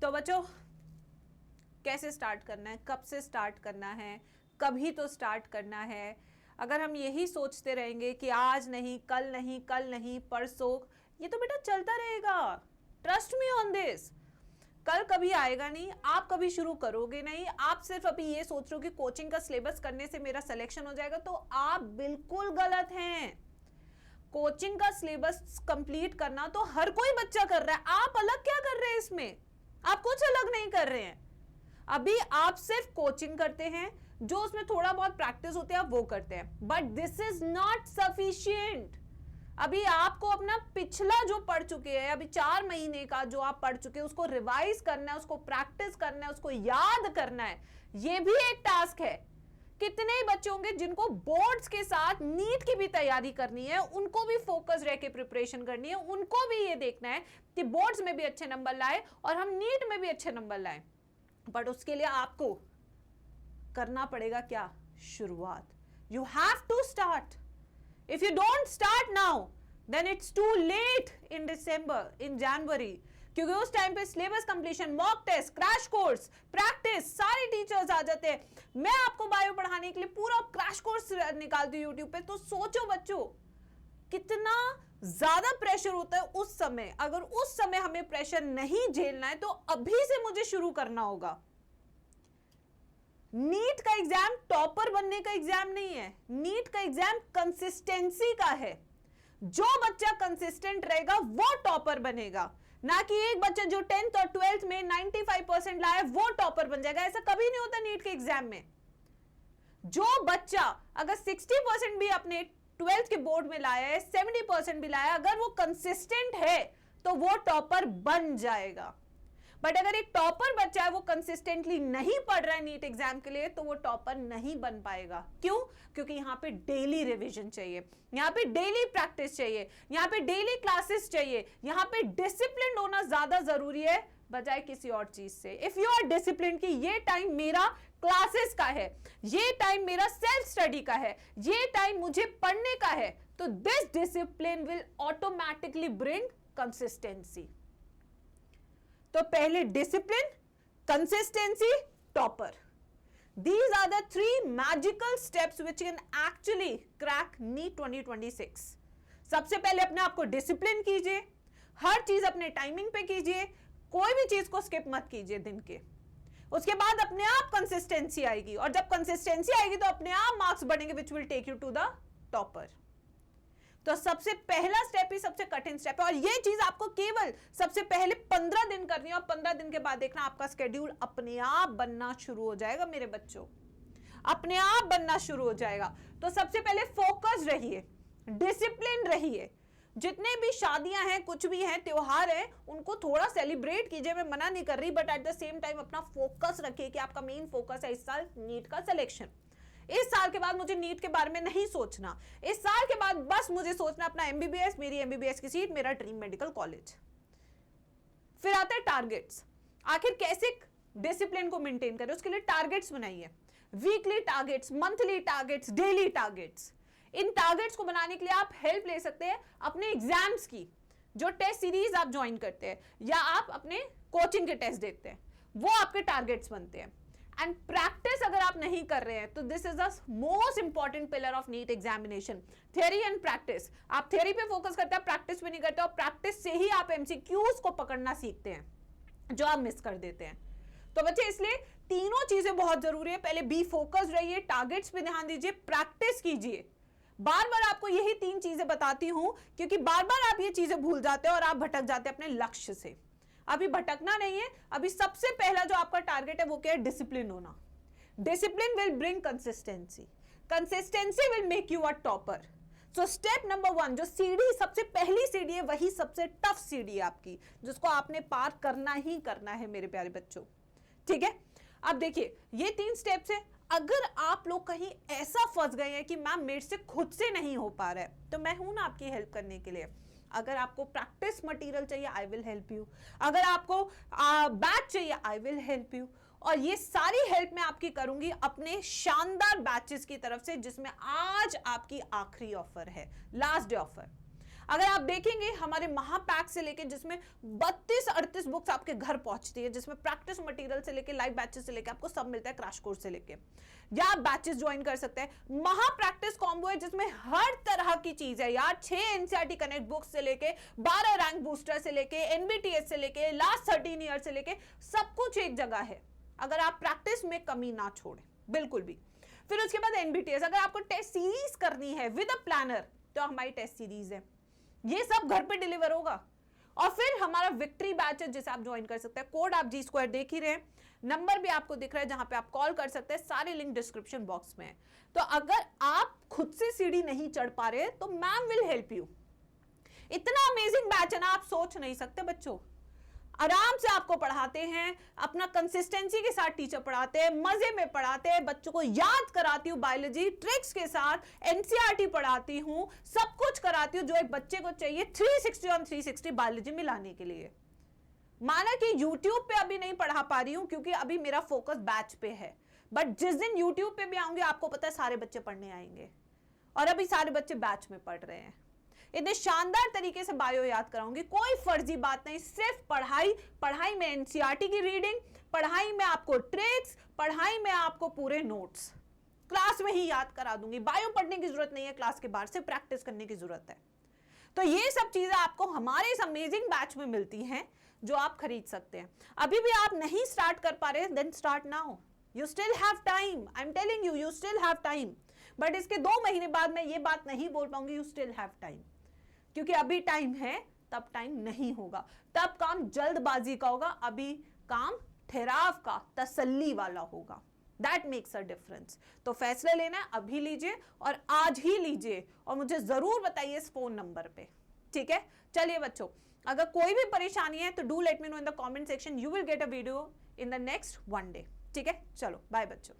तो बच्चों कैसे स्टार्ट करना है, कब से स्टार्ट करना है, कभी तो स्टार्ट करना है। अगर हम यही सोचते रहेंगे कि आज नहीं, कल नहीं, कल नहीं, परसों, ये तो बेटा चलता रहेगा। Trust me on this. कल कभी आएगा नहीं, आप कभी शुरू करोगे नहीं। आप सिर्फ अभी ये सोच रहे हो कि कोचिंग का सिलेबस करने से मेरा सिलेक्शन हो जाएगा, तो आप बिल्कुल गलत हैं। कोचिंग का सिलेबस कंप्लीट करना तो हर कोई बच्चा कर रहा है, आप अलग क्या कर रहे हैं इसमें? आप कुछ अलग नहीं कर रहे हैं। अभी आप सिर्फ कोचिंग करते हैं, जो उसमें थोड़ा बहुत प्रैक्टिस होती है आप वो करते हैं, but this is not sufficient. अभी आपको अपना पिछला जो पढ़ चुके हैं, अभी 4 महीने का जो आप पढ़ चुके हैं, उसको रिवाइज करना है, उसको प्रैक्टिस करना है, उसको याद करना है। ये भी एक टास्क है। कितने ही बच्चे होंगे जिनको बोर्ड्स के साथ नीट की भी तैयारी करनी है, उनको भी फोकस रह के प्रिपरेशन करनी है, उनको भी ये देखना है कि बोर्ड्स में भी अच्छे नंबर लाए और हम नीट में भी अच्छे नंबर लाए। बट उसके लिए आपको करना पड़ेगा क्या? शुरुआत। You have to start. If you don't start now then it's too late in December, in January, क्योंकि उस टाइम पे syllabus completion, mock test, crash course, practice, सारे टीचर्स आ जाते हैं। मैं आपको बायो पढ़ाने के लिए पूरा क्रैश कोर्स निकालती हूँ यूट्यूब पे। तो सोचो बच्चों कितना ज्यादा प्रेशर होता है उस समय। अगर उस समय हमें प्रेशर नहीं झेलना है तो अभी से मुझे शुरू करना होगा। नीट का एग्जाम टॉपर बनने का एग्जाम नहीं है, नीट का एग्जाम कंसिस्टेंसी का है। जो बच्चा कंसिस्टेंट रहेगा वो टॉपर बनेगा, ना कि एक बच्चा जो 10th और 12th में 95% लाया वो टॉपर बन जाएगा। ऐसा कभी नहीं होता नीट के एग्जाम में। जो बच्चा अगर 60% भी अपने 12th के बोर्ड में लाया है, 70% भी लाया, अगर वो कंसिस्टेंट है तो वो टॉपर बन जाएगा। बट अगर एक टॉपर बच्चा है वो कंसिस्टेंटली नहीं पढ़ रहा है नीट एग्जाम के लिए, तो वो टॉपर नहीं बन पाएगा। क्यों? क्योंकि यहां पे डेली रिवीजन चाहिए, यहां पे डेली प्रैक्टिस चाहिए, यहां पे डेली क्लासेस चाहिए, यहां पे डिसिप्लिन होना ज्यादा जरूरी है बजाय किसी और चीज से। इफ यू आर डिसिप्लिन कि ये टाइम मेरा क्लासेस का है, ये टाइम मेरा सेल्फ स्टडी का है, ये टाइम मुझे पढ़ने का है, तो this discipline will automatically bring consistency. तो पहले discipline, consistency, topper. These are the 3 magical steps which can actually crack NEET 2026. सबसे पहले अपने आप को डिसिप्लिन कीजिए, हर चीज अपने टाइमिंग पे कीजिए, कोई भी चीज को स्किप मत कीजिए दिन के। उसके बाद अपने आप कंसिस्टेंसी आएगी, और जब कंसिस्टेंसी आएगी तो अपने आप मार्क्स बढ़ेंगे which will take you to the topper. तो सबसे पहला स्टेप ही सबसे कठिन स्टेप है, और ये चीज आपको केवल सबसे पहले 15 दिन करनी है, और 15 दिन के बाद देखना आपका स्केड्यूल अपने आप बनना शुरू हो जाएगा मेरे बच्चों, अपने आप बनना शुरू हो जाएगा। तो सबसे पहले फोकस रहिए, डिसिप्लिन रहिए। जितने भी शादियां हैं, कुछ भी हैं, त्योहार है, उनको थोड़ा सेलिब्रेट कीजिए, मैं मना नहीं कर रही, but at the same time अपना फोकस रखिए कि आपका मेन फोकस है इस साल नीट का सिलेक्शन। इस साल के बाद मुझे नीट के बारे में नहीं सोचना, इस साल के बाद बस मुझे सोचना अपना एमबीबीएस, मेरी एमबीबीएस की सीट, मेरा ड्रीम मेडिकल कॉलेज। फिर आते हैं टारगेट्स। आखिर कैसे डिसिप्लिन को मेंटेन करें, उसके लिए टारगेट्स बनाइए। Weekly targets, monthly targets, daily targets. इन टारगेट्स को बनाने के लिए आप हेल्प ले सकते हैं अपने एग्जाम्स की, जो टेस्ट सीरीज आप ज्वाइन करते हैं या आप अपने कोचिंग के टेस्ट देखते हैं, वो आपके टारगेट्स बनते हैं। एंड प्रैक्टिस अगर आप नहीं कर रहे हैं तो this is the most important pillar of NEET examination, theory and practice. आप थ्योरी पे फोकस करते हैं, प्रैक्टिस पे नहीं करते, और प्रैक्टिस से ही आप एमसीक्यूज को पकड़ना सीखते हैं जो आप मिस कर देते हैं। तो बच्चे इसलिए तीनों चीजें बहुत जरूरी है। पहले बी फोकस रहिए, टारगेट्स पे ध्यान दीजिए, प्रैक्टिस कीजिए। बार बार आपको यही 3 चीजें बताती हूं क्योंकि बार बार आप ये चीजें भूल जाते हैं और आप भटक जाते हैं अपने लक्ष्य से। अभी भटकना नहीं है, अभी सबसे पहला जो आपका टारगेट है वो क्या है? डिसिप्लिन होना। Discipline will bring consistency, consistency will make you a topper. So step number 1, जो सीढ़ी सबसे पहली सीढ़ी है, वही सबसे टफ सीढ़ी है आपकी, जिसको आपने पार करना ही करना है मेरे प्यारे बच्चों। ठीक है, अब देखिए ये 3 स्टेप्स है। अगर आप लोग कहीं ऐसा फंस गए हैं कि मैम मेरे से खुद से नहीं हो पा रहा है, तो मैं हूं ना आपकी हेल्प करने के लिए। अगर आपको प्रैक्टिस मटेरियल चाहिए, आई विल हेल्प यू। अगर आपको बैच चाहिए, आई विल हेल्प यू। और ये सारी हेल्प मैं आपकी करूंगी अपने शानदार बैचेस की तरफ से, जिसमें आज आपकी आखिरी ऑफर है, लास्ट डे ऑफर। अगर आप देखेंगे हमारे महापैक से लेके जिसमें 32-38 बुक्स आपके घर पहुंचती है, जिसमें प्रैक्टिस मटेरियल से लेके लाइव बैचेस से लेके आपको सब मिलता है, क्रैश कोर्स से लेके, या आप बैचेस ज्वाइन कर सकते हैं। महा प्रैक्टिस कॉम्बो है जिसमें हर तरह की चीज है यार, 6 एनसीईआरटी कनेक्ट बुक्स से लेके 12 रैंक बूस्टर से लेके एनबीटीएस से लेके लास्ट 13 ईयर से लेके सब कुछ एक जगह है, अगर आप प्रैक्टिस में कमी ना छोड़े बिल्कुल भी। फिर उसके बाद एनबीटीएस, अगर आपको टेस्ट सीरीज करनी है विद अ प्लानर तो हमारी टेस्ट सीरीज है, ये सब घर पे डिलीवर होगा। और फिर हमारा विक्ट्री बैच है जिसे आप ज्वाइन कर सकते हैं। कोड आप G2 देख ही रहे हैं, नंबर भी आपको दिख रहा है जहां पे आप कॉल कर सकते हैं, सारे लिंक डिस्क्रिप्शन बॉक्स में है। तो अगर आप खुद से सीढ़ी नहीं चढ़ पा रहे तो मैम विल हेल्प यू। इतना अमेजिंग बैच है ना, आप सोच नहीं सकते बच्चों। आराम से आपको पढ़ाते हैं, अपना कंसिस्टेंसी के साथ टीचर पढ़ाते हैं, मजे में पढ़ाते हैं, बच्चों को याद कराती हूँ बायोलॉजी ट्रिक्स के साथ, एनसीईआरटी पढ़ाती हूँ, सब कुछ कराती हूँ जो एक बच्चे को चाहिए 360 on 360 बायोलॉजी में लाने के लिए। माना कि YouTube पे अभी नहीं पढ़ा पा रही हूँ क्योंकि अभी मेरा फोकस बैच पे है, बट जिस दिन YouTube पे भी आऊंगी आपको पता है सारे बच्चे पढ़ने आएंगे, और अभी सारे बच्चे बैच में पढ़ रहे हैं। इतने शानदार तरीके से बायो याद कराऊंगी, कोई फर्जी बात नहीं, सिर्फ पढ़ाई। पढ़ाई में एनसीईआरटी की रीडिंग, पढ़ाई में आपको ट्रिक्स, पढ़ाई में आपको पूरे नोट्स क्लास में ही याद करा दूंगी। बायो पढ़ने की जरूरत नहीं है, क्लास के बाहर से प्रैक्टिस करने की जरूरत है। तो ये सब चीजें आपको हमारे इस अमेजिंग बैच में मिलती हैं जो आप खरीद सकते हैं। अभी भी आप नहीं स्टार्ट कर पा रहे, then start now, you still have time. I am telling you, you still have time. But इसके 2 महीने बाद मैं ये बात नहीं बोल पाऊंगी यू स्टिल हैव टाइम, क्योंकि अभी टाइम है, तब टाइम नहीं होगा, तब काम जल्दबाजी का होगा, अभी काम ठहराव का, तसल्ली वाला होगा। That makes a difference. तो फैसला लेना है अभी लीजिए, और आज ही लीजिए, और मुझे जरूर बताइए इस फोन नंबर पे, ठीक है। चलिए बच्चों, अगर कोई भी परेशानी है तो do let me know in the comment section, you will get a video in the next 1 day, ठीक है। चलो बाय बच्चों।